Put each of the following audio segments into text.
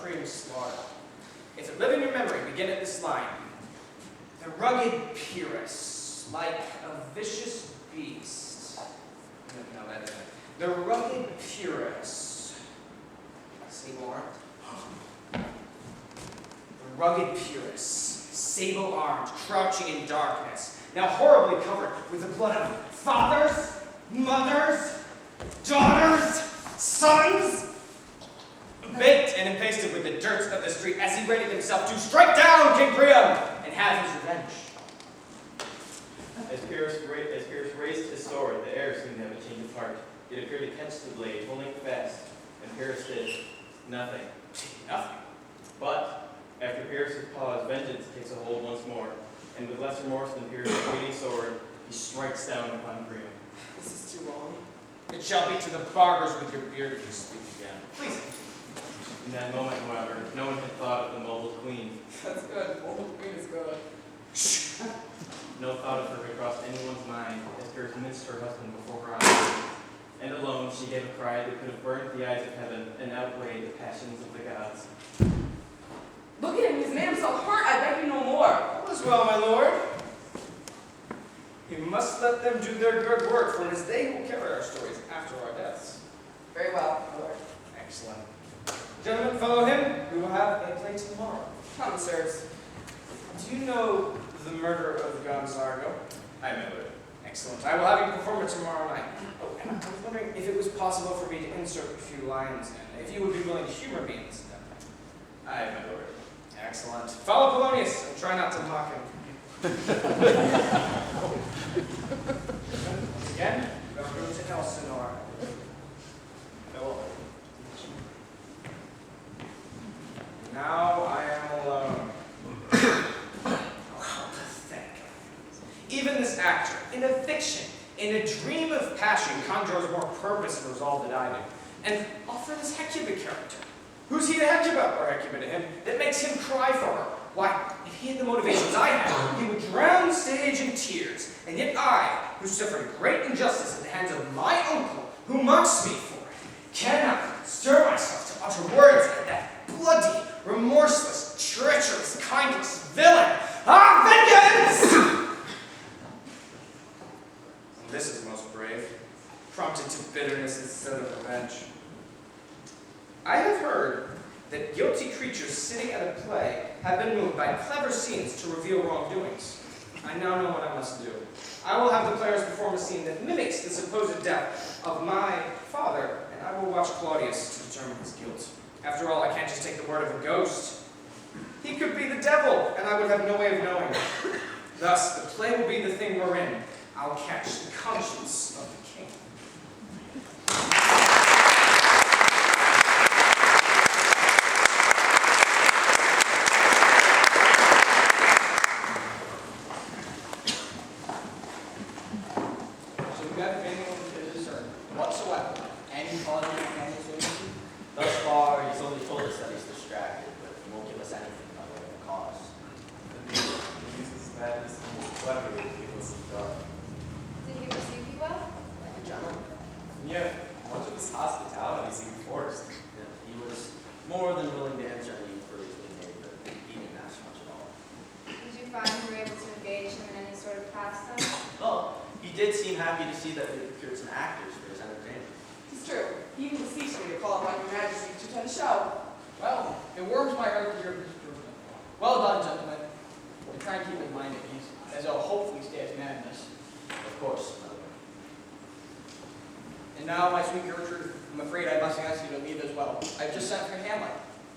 Priam's slaughter. If it live in your memory, begin at this line. The rugged Pyrrhus, like a vicious beast. No, that isn't it. The rugged Pyrrhus. See more? The rugged Pyrrhus, sable-armed, crouching in darkness, now horribly covered with the blood of fathers, mothers, daughters, sons, baked and impasted with the dirt of the street as he readied himself to strike down King Priam and have his revenge. As Pyrrhus raised his sword, the air seemed to have a change of heart. It appeared to catch the blade, holding it fast, and Pyrrhus did nothing. Nothing. But after Pyrrhus' pause, vengeance takes a hold once more, and with less remorse than Pyrrhus' waiting sword, he strikes down upon Priam. This is too long. It shall be to the barbers with your beard if you speak again. Please. In that moment, however, no one had thought of the mobile queen. That's good. Mobile queen is good. No thought of her had crossed anyone's mind as Pyrrhus minced her husband before her eyes. And alone, she gave a cry that could have burned the eyes of heaven and outweighed the passions of the gods. Look at him, he's made himself hurt. I beg you no more. All is well, my lord. You must let them do their good work, for it is they who carry our stories after our deaths. Very well, my lord. Excellent. Gentlemen, follow him. We will have a play tomorrow. Come, sirs. Do you know the murder of Gonzago? I know it. Excellent. I will have you perform it tomorrow night. Oh, and I was wondering if it was possible for me to insert a few lines in. If you would be willing to humor me instead. Aye, my lord. Excellent. Follow Polonius and try not to mock him. Once again, go through to Elsinore. Farewell. Now I am alone. Oh, how pathetic. Even this actor, in a fiction, in a dream of passion, conjures more purpose and resolve than I do. And offer this Hecuba character. Who's he to Hecuba, or Hecuba to him, that makes him cry for her? Why, if he had the motivations I had, he would drown the stage in tears. And yet I, who suffered great injustice at the hands of my uncle, who mocks me for it, cannot stir myself to utter words like that bloody, remorseless, treacherous, kindless villain. Vengeance! And this is most brave, prompted to bitterness instead of revenge. I have heard that guilty creatures sitting at a play have been moved by clever scenes to reveal wrongdoings. I now know what I must do. I will have the players perform a scene that mimics the supposed death of my father, and I will watch Claudius to determine his guilt. After all, I can't just take the word of a ghost. He could be the devil, and I would have no way of knowing. Thus, the play will be the thing we're in. I'll catch the conscience of the king. Thus far, he's only told us that he's distracted, but he won't give us anything by way of a cause. He uses madness and is clever with people in the dark. Did he receive you well? Like a gentleman. And yet, much of his hospitality seemed forced. Yeah, he was more than willing to answer any inquiries we made, but he didn't ask much at all. Did you find you were able to engage him in any sort of pastime? Oh, he did seem happy to see that we procured some actors for his entertainment. It's true. He even beseeched me to call upon your majesty to attend a show. Well, it warms my heart to hear this improvement. Well done, gentlemen. And try and keep his mind at ease, as he'll hopefully stay as madness. Of course, my lord. And now, my sweet Gertrude, I'm afraid I must ask you to leave as well. I've just sent for Hamlet.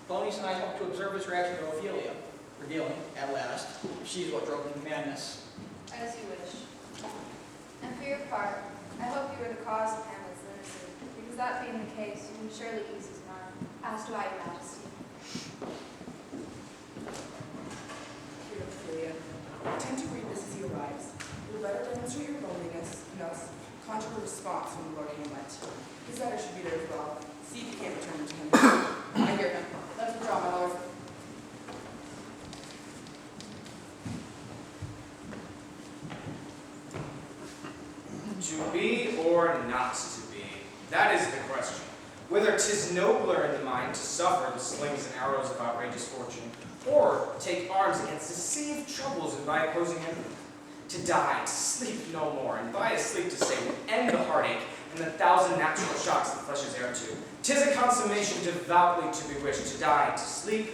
Polonius and I hope to observe his reaction to Ophelia, revealing, at last, if she's what drove him to madness. As you wish. And for your part, I hope you were the cause of Hamlet's lunacy, because that being the case, you can surely ease his mind. As do I, Your Majesty. Dear Ophelia, tend to read this as he arrives. Your letter demonstrate your loneliness, and thus conjure a response from Lord Hamlet. His letter should be there as well. See if you can't return it to him. I hear him. Let's withdraw, my lord. To be or not to be? That is the question. Whether 'tis nobler in the mind inclined to suffer the slings and arrows of outrageous fortune, or take arms against deceived troubles and by opposing enemy. To die, to sleep no more, and by a sleep to say would end the heartache and the thousand natural shocks the flesh is heir to. 'Tis a consummation devoutly to be wished, to die, to sleep,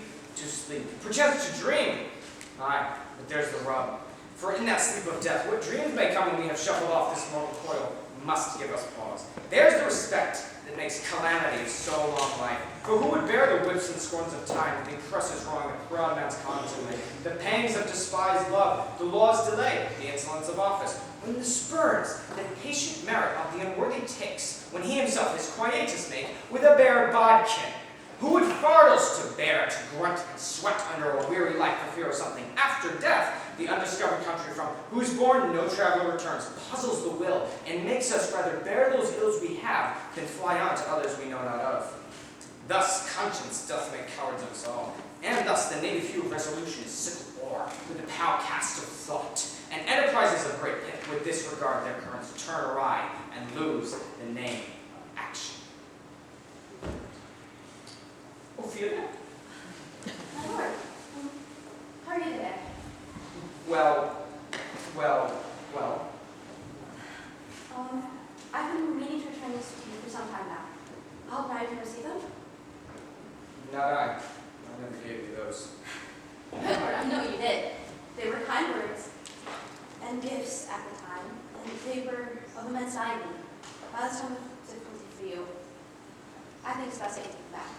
perchance to dream. Aye, but there's the rub. For in that sleep of death, what dreams may come when we have shuffled off this mortal coil must give us pause. There's the respect that makes calamity of so long life. For who would bear the whips and scorns of time, the oppressor's wrong, the proud man's contumely, the pangs of despised love, the law's delay, the insolence of office, when the spurs, the patient merit of the unworthy takes, when he himself his quietus make with a bare bodkin? Who would fardels to bear, to grunt and sweat under a weary life for fear of something after death, the undiscovered country from whose bourne no traveler returns, puzzles the will, and makes us rather bear those ills we have than fly on to others we know not of. Thus conscience doth make cowards of us all, and thus the native hue of resolution is sickle o'er with the pow cast of thought, and enterprises of great pith with disregard their currents turn awry and lose the name of action. Ophelia? My lord, how are you today? Well. I've been meaning to return this to you for some time now. I hope now you can receive them. Not I. I never gave you those. My lord, I know you did. They were kind words and gifts at the time, and they were of immense value. By this time of difficulty for you, I think it's best to take them back.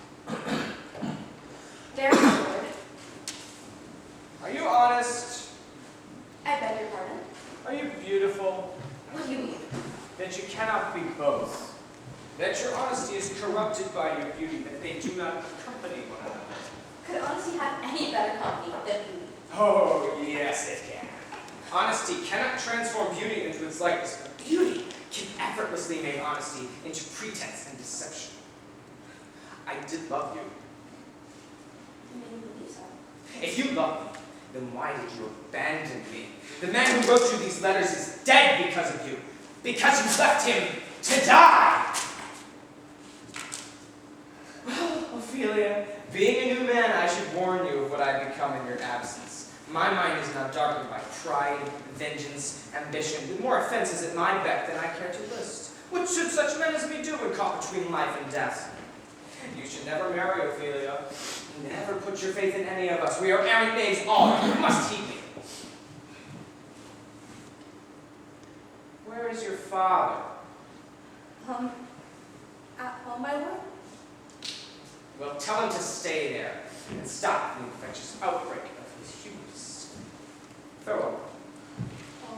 There, my lord. Are you honest? I beg your pardon. Are you beautiful? What do you mean? That you cannot be both. That your honesty is corrupted by your beauty, that they do not accompany one another. Could honesty have any better company than beauty? Oh, yes, it can. Honesty cannot transform beauty into its likeness, but beauty can effortlessly make honesty into pretense and deception. I did love you. You made me believe so. If you love me, then why did you abandon me? The man who wrote you these letters is dead because of you. Because you left him to die! Well, Ophelia, being a new man, I should warn you of what I've become in your absence. My mind is now darkened by pride, vengeance, ambition, with more offenses at my beck than I care to list. What should such men as me do when caught between life and death? You should never marry, Ophelia. Never put your faith in any of us. We are errant knaves all. You must heed me. Where is your father? At home, my lord? Well, tell him to stay there and stop the infectious outbreak of his hubris. Farewell. Oh,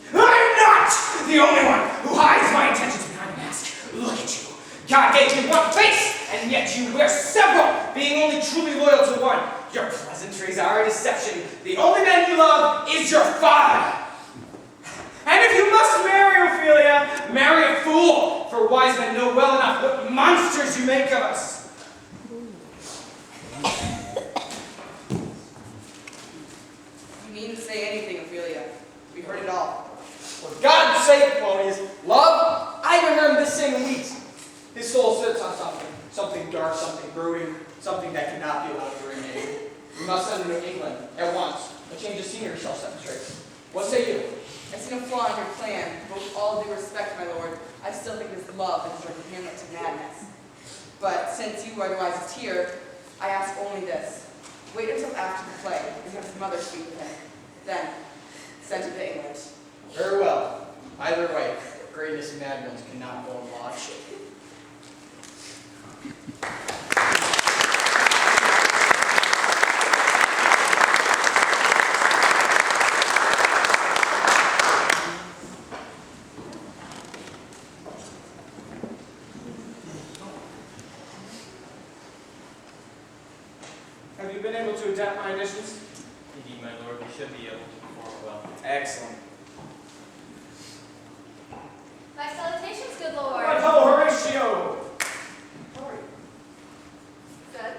heaven. I'm not the only one who hides my intentions behind a mask. Look at you. God gave you one face, and yet you wear several, being only truly loyal to one. Your pleasantries are a deception. The only man you love is your father. And if you must marry Ophelia, marry a fool, for wise men know well enough what monsters you make of us. You needn't say anything, Ophelia. We heard it all. For God's sake, Polonius, love? I haven't heard him this same week. His soul sits on something dark, something brooding, something that cannot be allowed to remain. We must send him to England at once. A change of scenery shall set him straight. What say you? I see no flaw in your plan. With all due respect, my lord, I still think this love has driven Hamlet to madness. But since you are the wisest here, I ask only this. Wait until after the play and have his mother speak with him. Then, send him to England. Very well. Either way, greatness and mad ones cannot go unwatched. Have you been able to adapt my additions? Indeed, my lord, we should be able to perform well. Excellent. My salutations, good lord. My fellow Horatio! How are you? Good.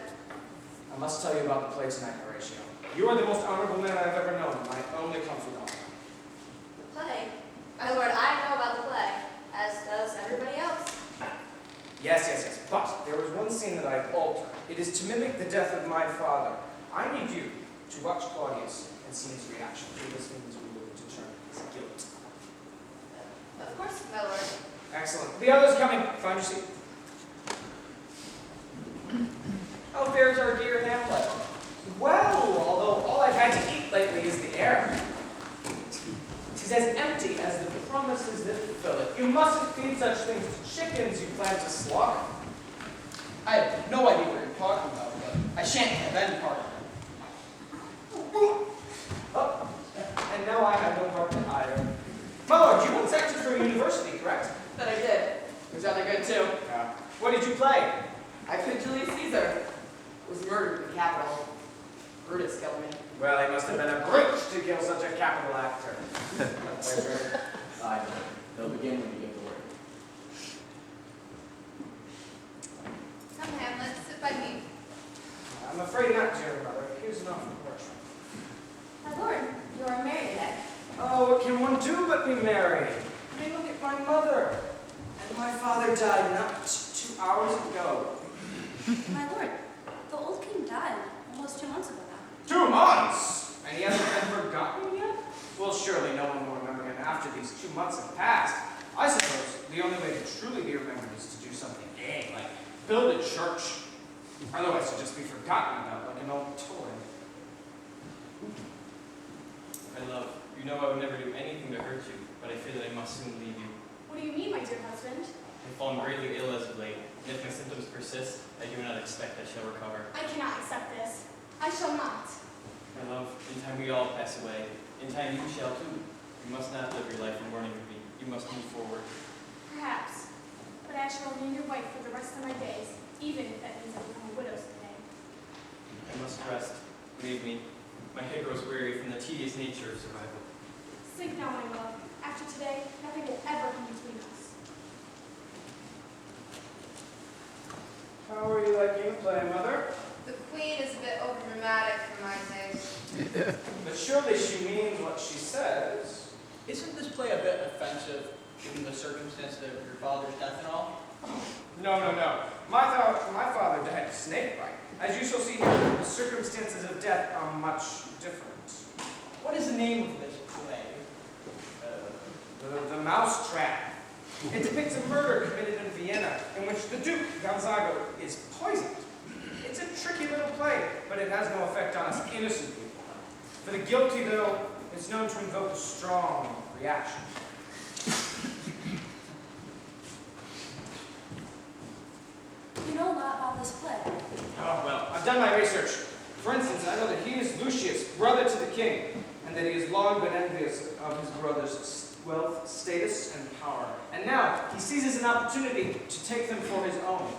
I must tell you about the play tonight, Horatio. You are the most honorable man I've ever known, my only confidant. The play? My lord, I know about the play, as does everybody else. Yes. but there is one scene that I've altered. It is to mimic the death of my father. I need you to watch Claudius and see his reaction. This means we will determine his guilt. Of course, my lord. Excellent. The others coming. Find your seat. How fares our dear Hamlet? Well, although all I've had to eat lately is the air. It is as empty as the promises that fill it. You mustn't feed such things to chickens you plan to slaughter. I have no idea what you're talking about, but I shan't have any part of it. Oh, and now I have no part in it either. My lord, you once acted for a university, correct? That I did. It was rather good too. Yeah. What did you play? I played Julius Caesar. Was murdered in the Capitol. Brutus killed me. Well, he must have been a brute to kill such a capital actor. A pleasure. Aye, they'll begin when you give the word. Come, Hamlet, sit by me. I'm afraid not, dear mother. Here's enough for worship. My lord, you are married today. Oh, what can one do but be married? I mean, look at my mother. And my father died not 2 hours ago. My lord, the old king died almost 2 months ago now. 2 months? And he hasn't been forgotten yet? Well, surely no one will remember him after these 2 months have passed. I suppose the only way to truly be remembered is to do something big, like build a church. Otherwise, to just be forgotten about like an old toy. My love, you know I would never do anything to hurt you, but I fear that I must soon leave you. What do you mean, my dear husband? I've fallen greatly ill as of late, and if my symptoms persist, I do not expect I shall recover. I cannot accept this. I shall not. My love, in time we all pass away. In time you shall too. You must not live your life in mourning for me. You must move forward. Perhaps. But I shall remain your wife for the rest of my days, even if that means I become a widow someday. I must rest. Leave me. My head grows weary from the tedious nature of survival. Sleep now, my love. After today, nothing will ever come between us. How are you liking the play, Mother? The queen is a bit overdramatic for my taste. But surely she means what she says. Isn't this play a bit offensive, given the circumstances of your father's death and all? No, no, no. My father died of snake bite. As you shall see here, the circumstances of death are much different. What is the name of this play? The Mouse Trap. It depicts a murder committed in Vienna in which the Duke, Gonzago, is poisoned. It's a tricky little play, but it has no effect on us innocent people. For the guilty, though, it's known to invoke a strong reaction. You know a lot about this play. Oh, well, I've done my research. For instance, I know that he is Lucius, brother to the king, and that he has long been envious of his brother's wealth, status, and power. And now, he seizes an opportunity to take them for his own.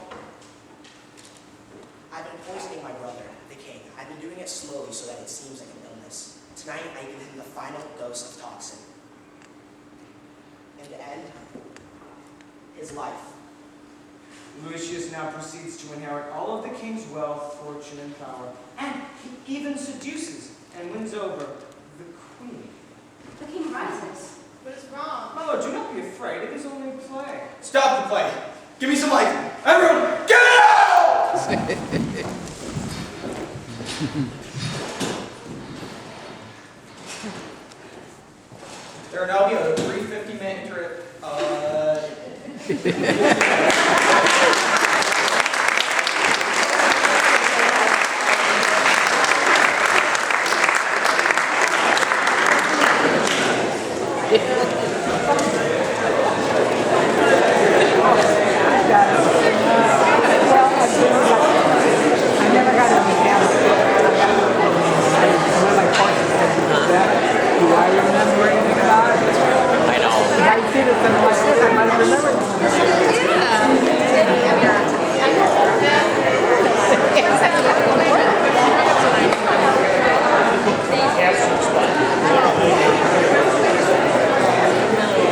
I've been poisoning my brother, the king. I've been doing it slowly so that it seems like an illness. Tonight, I give him the final dose of toxin. And to end his life. Lucius now proceeds to inherit all of the king's wealth, fortune, and power, and he even seduces and wins over the queen. The king rises. But it's wrong. My lord, do not be afraid. It is only a play. Stop the play! Give me some light! Everyone, get out! There will now be a 350-minute trip.